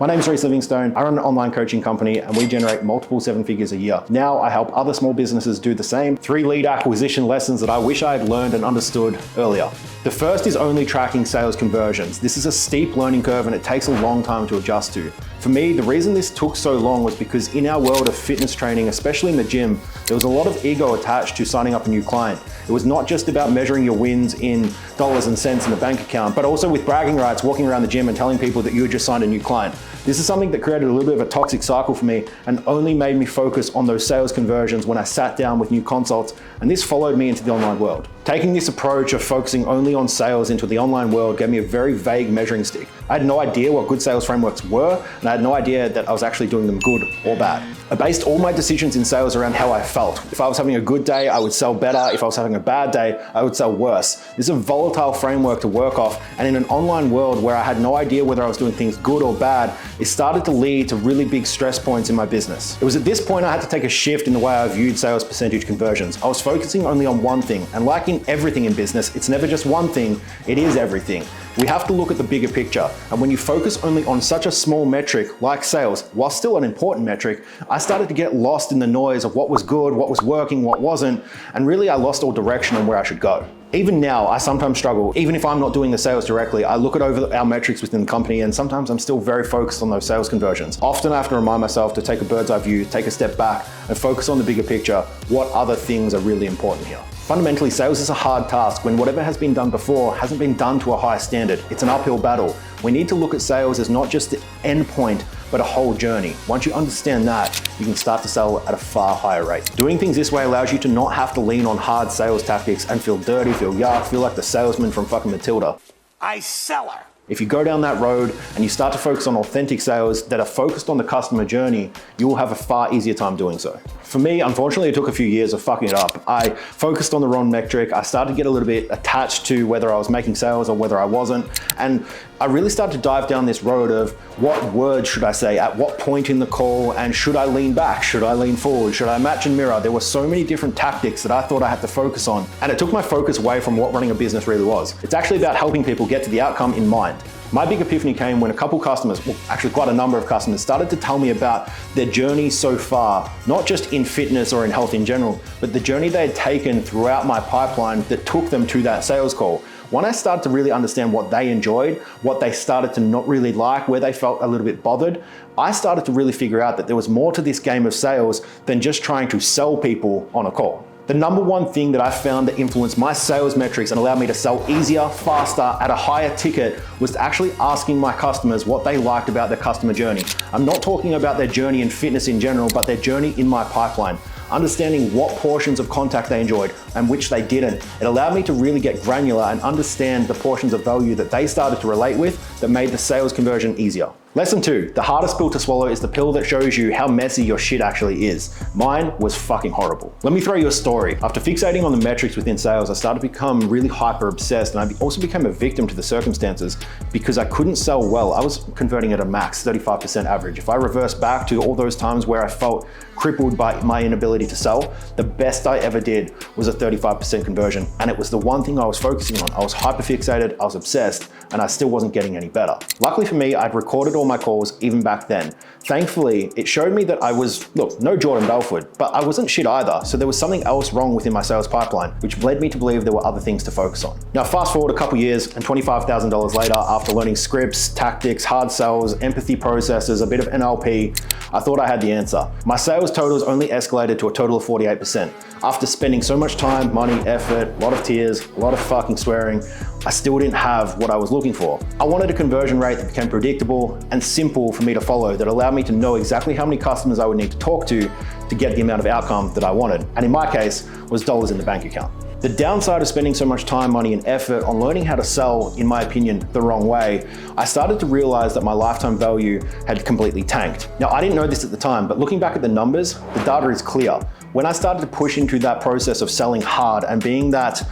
My name is Reese Livingstone. I run an online coaching company and we generate multiple seven figures a year. Now I help other small businesses do the same. 3 lead acquisition lessons that I wish I had learned and understood earlier. The first is only tracking sales conversions. This is a steep learning curve and it takes a long time to adjust to. For me, the reason this took so long was because in our world of fitness training, especially in the gym, there was a lot of ego attached to signing up a new client. It was not just about measuring your wins in dollars and cents in the bank account, but also with bragging rights, walking around the gym and telling people that you had just signed a new client. This is something that created a little bit of a toxic cycle for me and only made me focus on those sales conversions when I sat down with new consults, and this followed me into the online world. Taking this approach of focusing only on sales into the online world gave me a very vague measuring stick. I had no idea what good sales frameworks were, and I had no idea that I was actually doing them good or bad. I based all my decisions in sales around how I felt. If I was having a good day, I would sell better. If I was having a bad day, I would sell worse. This is a volatile framework to work off, and in an online world where I had no idea whether I was doing things good or bad, it started to lead to really big stress points in my business. It was at this point I had to take a shift in the way I viewed sales percentage conversions. I was focusing only on one thing, and like in everything in business, it's never just one thing, it is everything. We have to look at the bigger picture, and when you focus only on such a small metric like sales, while still an important metric, I started to get lost in the noise of what was good, what was working, what wasn't, and really I lost all direction on where I should go. Even now, I sometimes struggle. Even if I'm not doing the sales directly, I look at over our metrics within the company and sometimes I'm still very focused on those sales conversions. Often I have to remind myself to take a bird's eye view, take a step back and focus on the bigger picture. What other things are really important here? Fundamentally, sales is a hard task when whatever has been done before hasn't been done to a high standard. It's an uphill battle. We need to look at sales as not just the end point, but a whole journey. Once you understand that, you can start to sell at a far higher rate. Doing things this way allows you to not have to lean on hard sales tactics and feel dirty, feel yuck, feel like the salesman from fucking Matilda. I sell her. If you go down that road and you start to focus on authentic sales that are focused on the customer journey, you will have a far easier time doing so. For me, unfortunately, it took a few years of fucking it up. I focused on the wrong metric. I started to get a little bit attached to whether I was making sales or whether I wasn't. And I really started to dive down this road of what words should I say, at what point in the call, and should I lean back, should I lean forward, should I match and mirror? There were so many different tactics that I thought I had to focus on. And it took my focus away from what running a business really was. It's actually about helping people get to the outcome in mind. My big epiphany came when a couple customers, well, actually quite a number of customers, started to tell me about their journey so far, not just in fitness or in health in general, but the journey they had taken throughout my pipeline that took them to that sales call. When I started to really understand what they enjoyed, what they started to not really like, where they felt a little bit bothered, I started to really figure out that there was more to this game of sales than just trying to sell people on a call. The number one thing that I found that influenced my sales metrics and allowed me to sell easier, faster, at a higher ticket was actually asking my customers what they liked about their customer journey. I'm not talking about their journey in fitness in general, but their journey in my pipeline. Understanding what portions of contact they enjoyed and which they didn't. It allowed me to really get granular and understand the portions of value that they started to relate with that made the sales conversion easier. Lesson 2, the hardest pill to swallow is the pill that shows you how messy your shit actually is. Mine was fucking horrible. Let me throw you a story. After fixating on the metrics within sales, I started to become really hyper obsessed, and I also became a victim to the circumstances because I couldn't sell well. I was converting at a max, 35% average. If I reverse back to all those times where I felt crippled by my inability to sell, the best I ever did was a 35% conversion. And it was the one thing I was focusing on. I was hyper fixated, I was obsessed, and I still wasn't getting any better. Luckily for me, I'd recorded all my calls even back then. Thankfully, it showed me that I was, look, no Jordan Belfort, but I wasn't shit either. So there was something else wrong within my sales pipeline, which led me to believe there were other things to focus on. Now, fast forward a couple years and $25,000 later, after learning scripts, tactics, hard sells, empathy processes, a bit of NLP, I thought I had the answer. My sales totals only escalated to a total of 48%. After spending so much time, money, effort, a lot of tears, a lot of fucking swearing, I still didn't have what I was looking for. I wanted a conversion rate that became predictable and simple for me to follow, that allowed me to know exactly how many customers I would need to talk to get the amount of outcome that I wanted. And in my case, was dollars in the bank account. The downside of spending so much time, money, and effort on learning how to sell, in my opinion, the wrong way, I started to realize that my lifetime value had completely tanked. Now, I didn't know this at the time, but looking back at the numbers, the data is clear. When I started to push into that process of selling hard and being that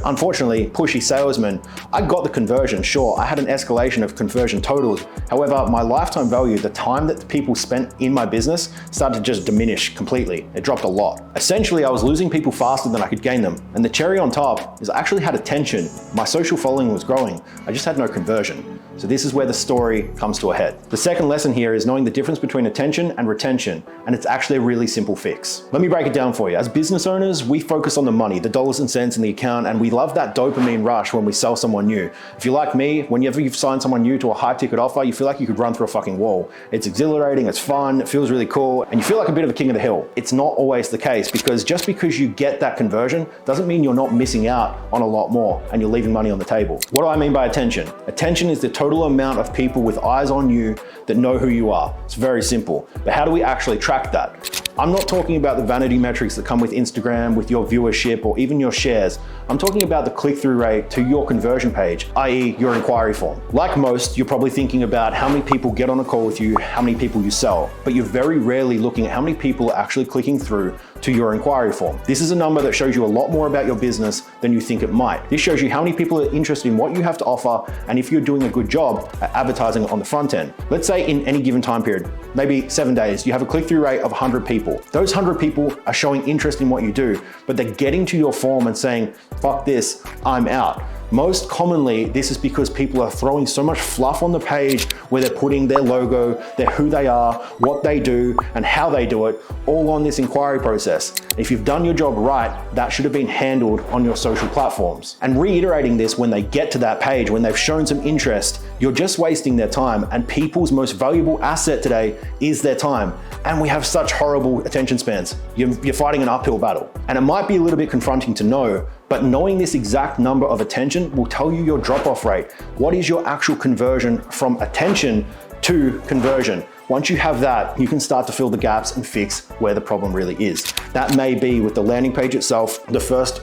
unfortunately, pushy salesman, I got the conversion, sure. I had an escalation of conversion totals. However, my lifetime value, the time that the people spent in my business, started to just diminish completely. It dropped a lot. Essentially, I was losing people faster than I could gain them. And the cherry on top is I actually had attention. My social following was growing. I just had no conversion. So this is where the story comes to a head. The second lesson here is knowing the difference between attention and retention, and it's actually a really simple fix. Let me break it down for you. As business owners, we focus on the money, the dollars and cents in the account, and we love that dopamine rush when we sell someone new. If you're like me, whenever you've signed someone new to a high ticket offer, you feel like you could run through a fucking wall. It's exhilarating, it's fun, it feels really cool, and you feel like a bit of a king of the hill. It's not always the case, because just because you get that conversion doesn't mean you're not missing out on a lot more and you're leaving money on the table. What do I mean by attention? Attention is the total amount of people with eyes on you that know who you are. It's very simple. But how do we actually track that? I'm not talking about the vanity metrics that come with Instagram, with your viewership, or even your shares. I'm talking about the click-through rate to your conversion page, i.e. your inquiry form. Like most, you're probably thinking about how many people get on a call with you, how many people you sell, but you're very rarely looking at how many people are actually clicking through to your inquiry form. This is a number that shows you a lot more about your business than you think it might. This shows you how many people are interested in what you have to offer and if you're doing a good job at advertising on the front end. Let's say in any given time period, maybe 7 days, you have a click-through rate of 100 people. Those 100 people are showing interest in what you do, but they're getting to your form and saying, fuck this, I'm out. Most commonly, this is because people are throwing so much fluff on the page where they're putting their logo, who they are, what they do, and how they do it, all on this inquiry process. If you've done your job right, that should have been handled on your social platforms. And reiterating this when they get to that page, when they've shown some interest, you're just wasting their time, and people's most valuable asset today is their time. And we have such horrible attention spans. You're fighting an uphill battle. And it might be a little bit confronting to know, but knowing this exact number of attention will tell you your drop-off rate. What is your actual conversion from attention to conversion? Once you have that, you can start to fill the gaps and fix where the problem really is. That may be with the landing page itself, the first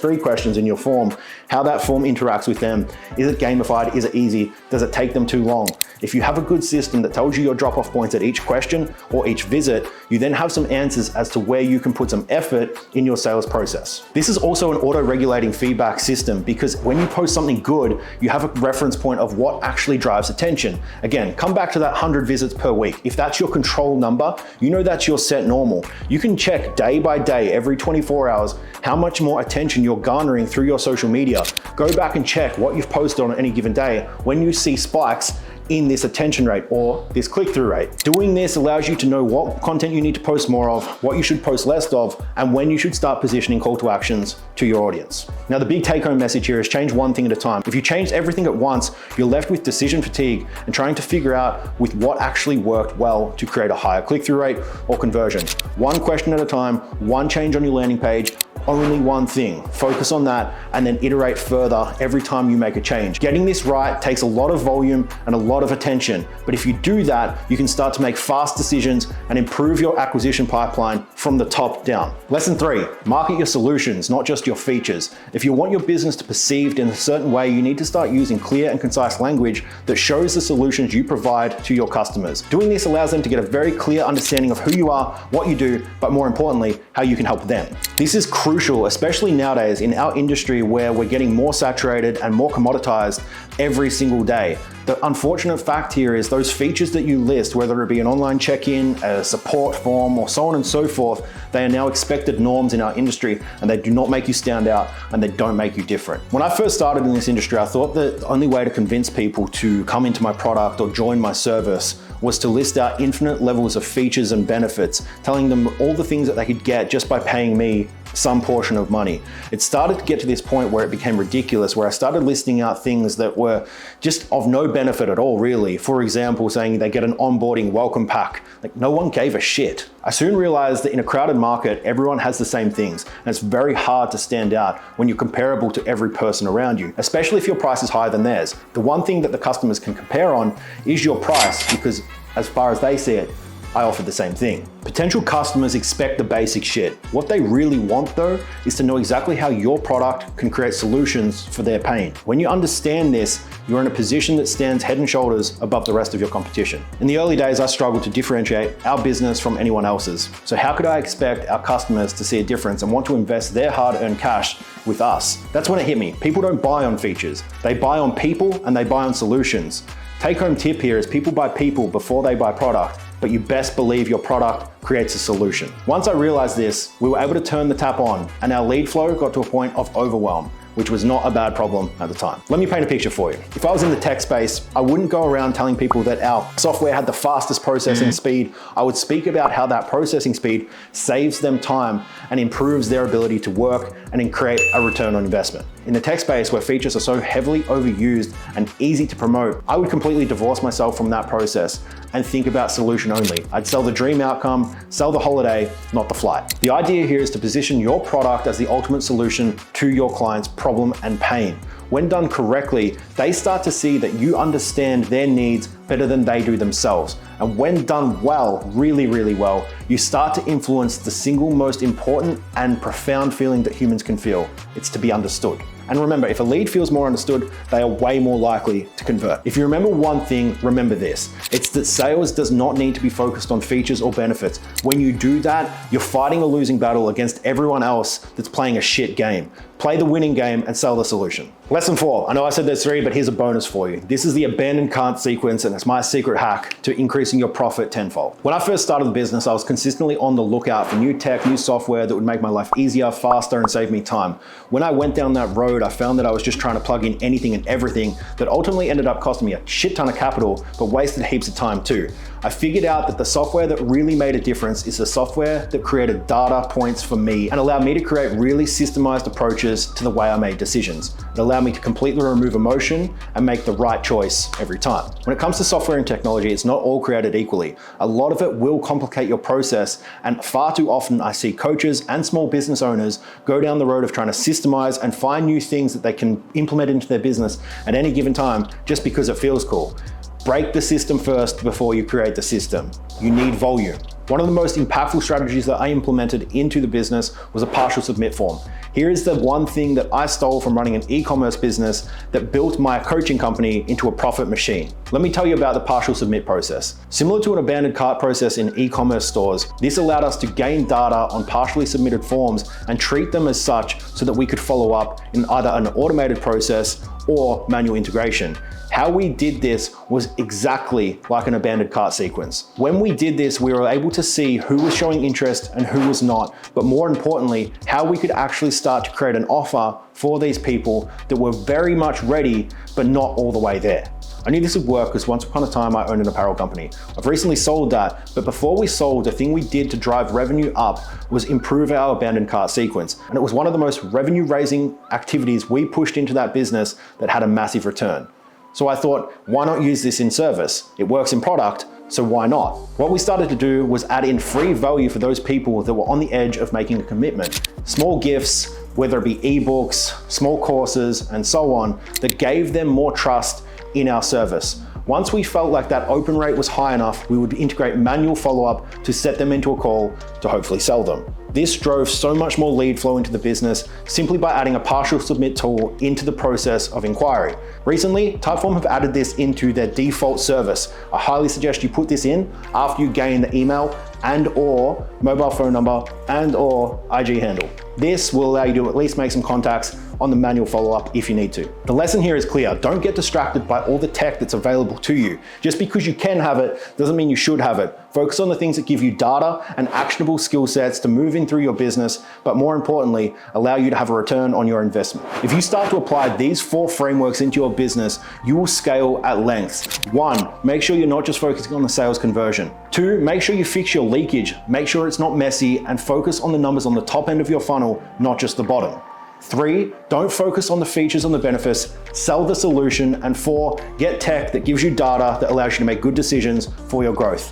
3 questions in your form, how that form interacts with them. Is it gamified? Is it easy? Does it take them too long? If you have a good system that tells you your drop-off points at each question or each visit, you then have some answers as to where you can put some effort in your sales process. This is also an auto-regulating feedback system, because when you post something good, you have a reference point of what actually drives attention. Again, come back to that 100 visits per week. If that's your control number, you know that's your set normal. You can check day by day, every 24 hours, how much more attention you're garnering through your social media. Go back and check what you've posted on any given day. When you see spikes in this attention rate or this click-through rate. Doing this allows you to know what content you need to post more of, what you should post less of, and when you should start positioning call to actions to your audience. Now, the big take-home message here is change one thing at a time. If you change everything at once, you're left with decision fatigue and trying to figure out with what actually worked well to create a higher click-through rate or conversion. One question at a time, one change on your landing page, only one thing. Focus on that and then iterate further every time you make a change. Getting this right takes a lot of volume and a lot of attention, but if you do that, you can start to make fast decisions and improve your acquisition pipeline from the top down. Lesson 3, market your solutions, not just your features. If you want your business to be perceived in a certain way, you need to start using clear and concise language that shows the solutions you provide to your customers. Doing this allows them to get a very clear understanding of who you are, what you do, but more importantly, how you can help them. This is crucial, especially nowadays in our industry where we're getting more saturated and more commoditized every single day. The unfortunate fact here is those features that you list, whether it be an online check-in, a support form, or so on and so forth, they are now expected norms in our industry, and they do not make you stand out and they don't make you different. When I first started in this industry, I thought that the only way to convince people to come into my product or join my service was to list out infinite levels of features and benefits, telling them all the things that they could get just by paying me some portion of money. It started to get to this point where it became ridiculous, where I started listing out things that were just of no benefit at all, really. For example, saying they get an onboarding welcome pack. Like, no one gave a shit. I soon realized that in a crowded market, everyone has the same things, and it's very hard to stand out when you're comparable to every person around you, especially if your price is higher than theirs. The one thing that the customers can compare on is your price, because as far as they see it, I offered the same thing. Potential customers expect the basic shit. What they really want though is to know exactly how your product can create solutions for their pain. When you understand this, you're in a position that stands head and shoulders above the rest of your competition. In the early days, I struggled to differentiate our business from anyone else's. So how could I expect our customers to see a difference and want to invest their hard-earned cash with us? That's when it hit me. People don't buy on features. They buy on people and they buy on solutions. Take-home tip here is people buy people before they buy product, but you best believe your product creates a solution. Once I realized this, we were able to turn the tap on and our lead flow got to a point of overwhelm, which was not a bad problem at the time. Let me paint a picture for you. If I was in the tech space, I wouldn't go around telling people that our software had the fastest processing speed. I would speak about how that processing speed saves them time and improves their ability to work and create a return on investment. In the tech space where features are so heavily overused and easy to promote, I would completely divorce myself from that process and think about solution only. I'd sell the dream outcome, sell the holiday, not the flight. The idea here is to position your product as the ultimate solution to your client's problem and pain. When done correctly, they start to see that you understand their needs better than they do themselves. And when done well, really, really well, you start to influence the single most important and profound feeling that humans can feel. It's to be understood. And remember, if a lead feels more understood, they are way more likely to convert. If you remember one thing, remember this. It's that sales does not need to be focused on features or benefits. When you do that, you're fighting a losing battle against everyone else that's playing a shit game. Play the winning game and sell the solution. Lesson 4. I know I said there's 3, but here's a bonus for you. This is the abandoned cart sequence, and it's my secret hack to increasing your profit tenfold. When I first started the business, I was consistently on the lookout for new tech, new software that would make my life easier, faster, and save me time. When I went down that road, I found that I was just trying to plug in anything and everything that ultimately ended up costing me a shit ton of capital, but wasted heaps of time too. I figured out that the software that really made a difference is the software that created data points for me and allowed me to create really systemized approaches to the way I made decisions. It allowed me to completely remove emotion and make the right choice every time. When it comes to software and technology, it's not all created equally. A lot of it will complicate your process, and far too often I see coaches and small business owners go down the road of trying to systemize and find new things that they can implement into their business at any given time just because it feels cool. Break the system first before you create the system. You need volume. One of the most impactful strategies that I implemented into the business was a partial submit form. Here is the one thing that I stole from running an e-commerce business that built my coaching company into a profit machine. Let me tell you about the partial submit process. Similar to an abandoned cart process in e-commerce stores, this allowed us to gain data on partially submitted forms and treat them as such so that we could follow up in either an automated process or manual integration. How we did this was exactly like an abandoned cart sequence. When we did this, we were able to see who was showing interest and who was not, but more importantly, how we could actually start to create an offer for these people that were very much ready, but not all the way there. I knew this would work because once upon a time I owned an apparel company. I've recently sold that, but before we sold, the thing we did to drive revenue up was improve our abandoned cart sequence. And it was one of the most revenue raising activities we pushed into that business that had a massive return. So I thought, why not use this in service? It works in product, so why not? What we started to do was add in free value for those people that were on the edge of making a commitment. Small gifts, whether it be ebooks, small courses, and so on, that gave them more trust in our service. Once we felt like that open rate was high enough, we would integrate manual follow-up to set them into a call to hopefully sell them. This drove so much more lead flow into the business simply by adding a partial submit tool into the process of inquiry. Recently, Typeform have added this into their default service. I highly suggest you put this in after you gain the email and or mobile phone number and or IG handle. This will allow you to at least make some contacts on the manual follow-up if you need to. The lesson here is clear. Don't get distracted by all the tech that's available to you. Just because you can have it doesn't mean you should have it. Focus on the things that give you data and actionable skill sets to move in through your business, but more importantly, allow you to have a return on your investment. If you start to apply these 4 frameworks into your business, you will scale at length. 1, make sure you're not just focusing on the sales conversion. 2, make sure you fix your leakage. Make sure it's not messy and focus on the numbers on the top end of your funnel, not just the bottom. 3, don't focus on the features and the benefits, sell the solution. And 4, get tech that gives you data that allows you to make good decisions for your growth.